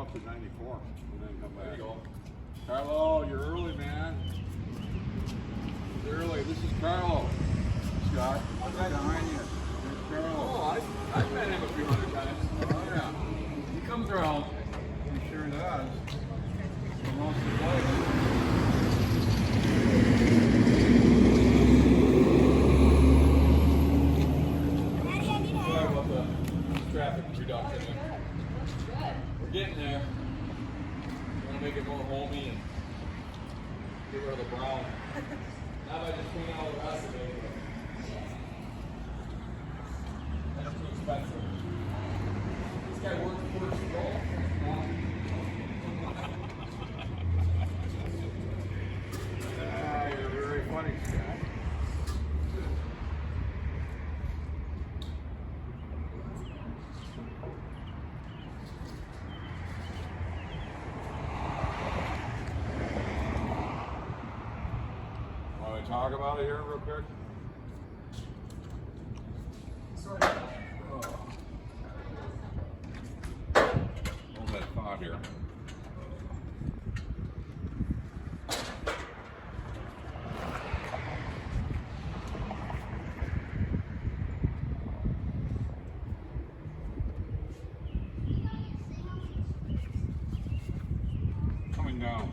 up to 94 and then come back. There you go. Carlo, you're early, man. You're early. This is Carlo. Scott, right behind you. There's Carlo. Oh, I've met him a few hundred times. Oh, yeah. He comes around. He sure does. For most of the place. Sorry about the traffic reduction. We're getting there. We want to make it more homey and get rid of the brown. Now I just clean all the rest of it. That's too expensive. This guy works for his goal. You're very funny, Scott. Want to talk about it here real quick? Sorry. Hold that thought here. Coming down.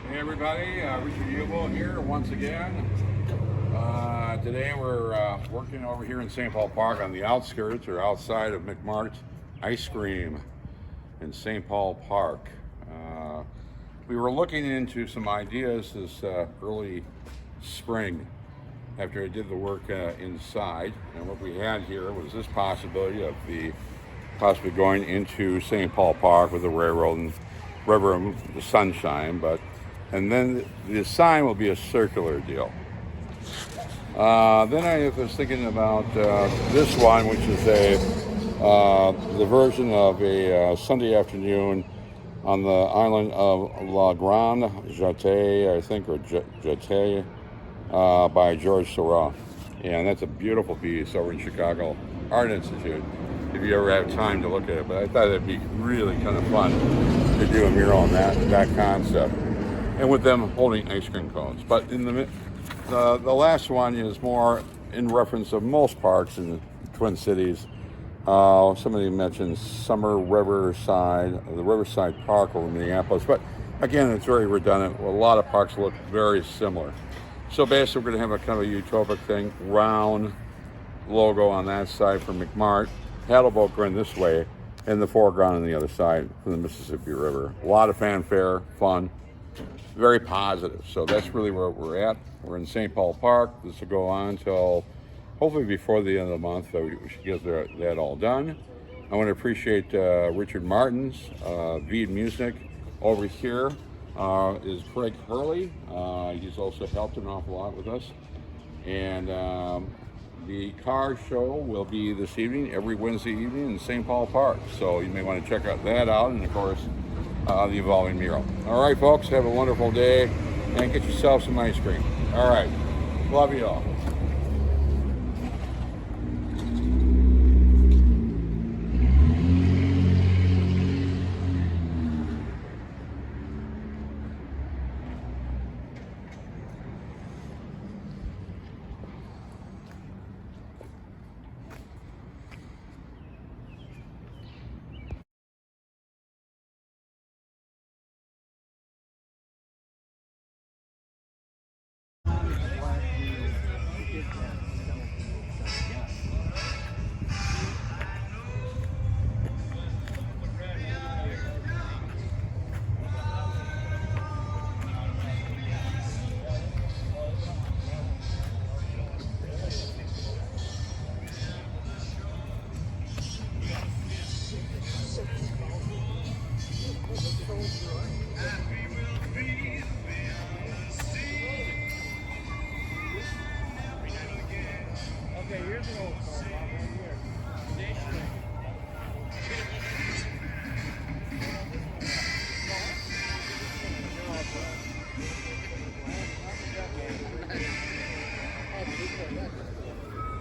Hey everybody, Richard Hubal here once again. Today we're working over here in St. Paul Park on the outskirts or outside of Mart Ice Cream in St. Paul Park. We were looking into some ideas this early spring after I did the work inside, and what we had here was this possibility of possibly going into St. Paul Park with the railroad and river and the sunshine, and then the sign will be a circular deal. Then I was thinking about this one, which is the version of a Sunday afternoon on the island of La Grande Jetée, I think, or Jetée, by George Seurat. And that's a beautiful piece over in Chicago Art Institute, if you ever have time to look at it. But I thought it'd be really kind of fun to do a mural on that concept, and with them holding ice cream cones. But in the last one is more in reference of most parks in the Twin Cities. Somebody mentioned the Riverside Park over in Minneapolis, but again, it's very redundant. A lot of parks look very similar. So basically, we're going to have a kind of a utopic thing, round logo on that side for McMart, paddle boat going this way, and the foreground on the other side from the Mississippi River. A lot of fanfare, fun, very positive. So that's really where we're at. We're in St. Paul Park. This will go on until hopefully before the end of the month. We should get that all done. I want to appreciate Richard Martin's Veed Music over here. Is Craig Hurley. He's also helped an awful lot with us. And the car show will be this evening, every Wednesday evening in St. Paul Park. So you may want to check that out. And of course, the evolving mural. All right, folks, have a wonderful day and get yourself some ice cream. All right, love you all.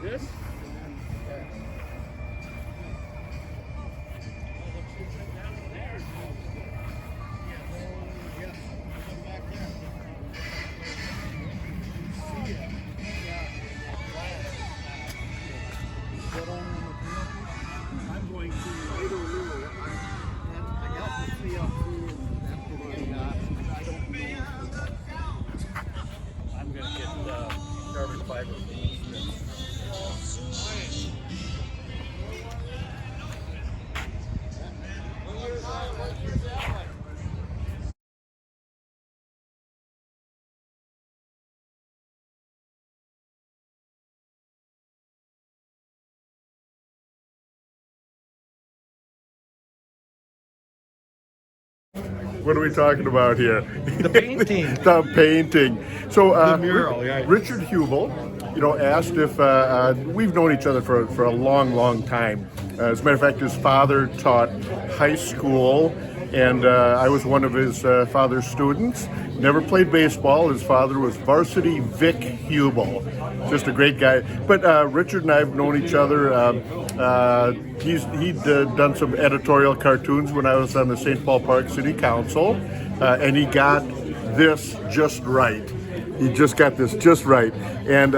This? I'm going to later rule. I got to see up through after what I got. I don't know. I'm going to get carbon fiber. What are we talking about here? The painting. The painting. So The mural, yeah. Richard Hubal, asked if we've known each other for a long, long time. As a matter of fact, his father taught high school, and I was one of his father's students. Never played baseball. His father was varsity Vic Hubal. Just a great guy. But Richard and I have known each other. He'd done some editorial cartoons when I was on the St. Paul Park City Council, and he got this just right. He just got this just right. And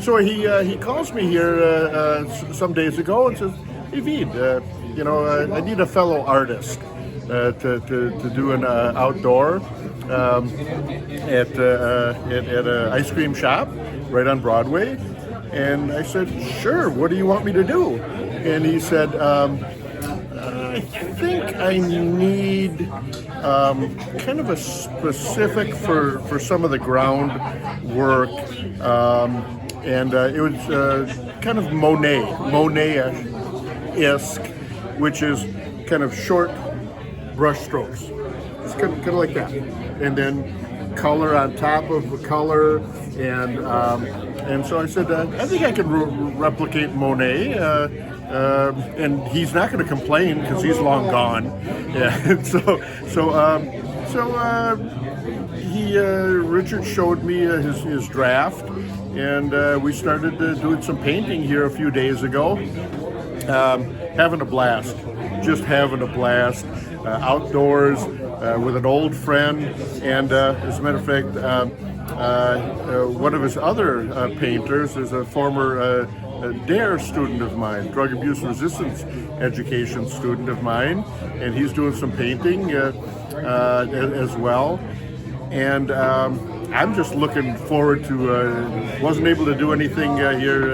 so he calls me here some days ago and says, "Hey, Vid, I need a fellow artist to do an outdoor at an ice cream shop right on Broadway." And I said, "Sure, what do you want me to do?" And he said, "I think I need kind of a specific for some of the groundwork." And it was kind of Monet-esque, which is kind of short brush strokes. It's kind of like that. And then color on top of color. And so I said, I think I can replicate Monet. And he's not going to complain because he's long gone. Yeah. And Richard showed me his draft, and we started doing some painting here a few days ago. Having a blast, just having a blast, outdoors with an old friend, and as a matter of fact, one of his other painters is a former DARE student of mine, drug abuse resistance education student of mine, and he's doing some painting as well. And I'm just looking forward to, wasn't able to do anything here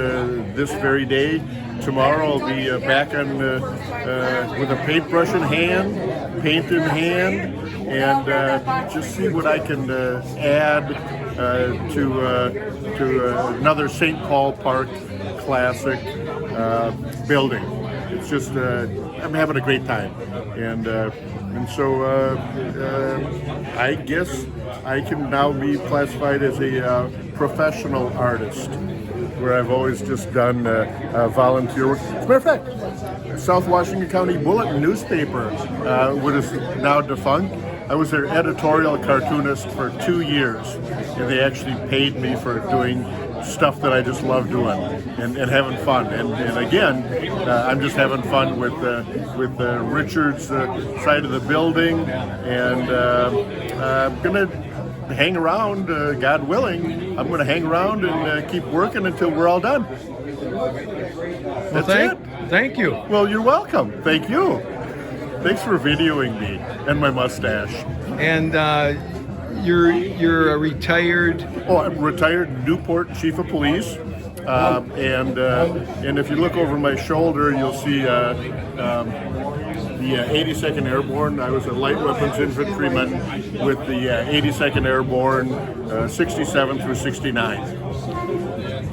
this very day. Tomorrow I'll be back on with a paintbrush in hand, paint in hand, and just see what I can add to another St. Paul Park classic building. It's just I'm having a great time, and so I guess I can now be classified as a professional artist, where I've always just done volunteer work. As a matter of fact, South Washington County Bulletin newspaper, what is now defunct, I was their editorial cartoonist for 2 years, and they actually paid me for doing stuff that I just love doing and having fun. And again, I'm just having fun with Richard's side of the building, and I'm gonna hang around, God willing. I'm gonna hang around and keep working until we're all done. That's it. Thank you. Well, you're welcome. Thank you. Thanks for videoing me and my mustache. And you're a retired. Oh, I'm retired Newport Chief of Police. And if you look over my shoulder, you'll see the 82nd Airborne. I was a light weapons infantryman with the 82nd Airborne, 67 through 69.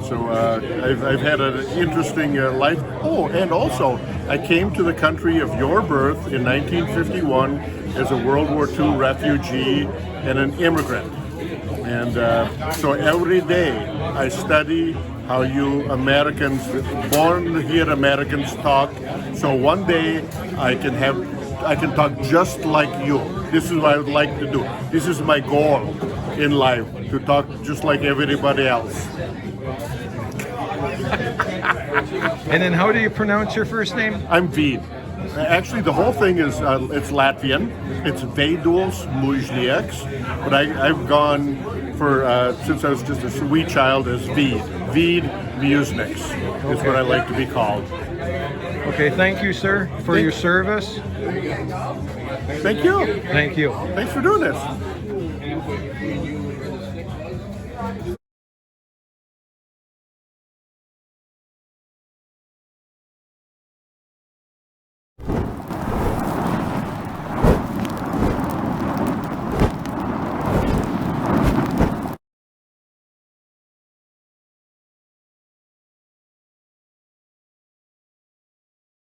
So I've had an interesting life. Oh, and also I came to the country of your birth in 1951 as a World War II refugee and an immigrant. And so every day I study how you Americans, born here Americans talk. So one day I can talk just like you. This is what I would like to do. This is my goal in life, to talk just like everybody else. And then how do you pronounce your first name? I'm Vid. Actually, the whole thing is it's Latvian. It's Veidos Mužnieks, but I've gone for since I was just a wee child as Vid. Vid Mužnieks is what I like to be called. Okay, thank you, sir, for your service. Thank you. Thank you. Thanks for doing this.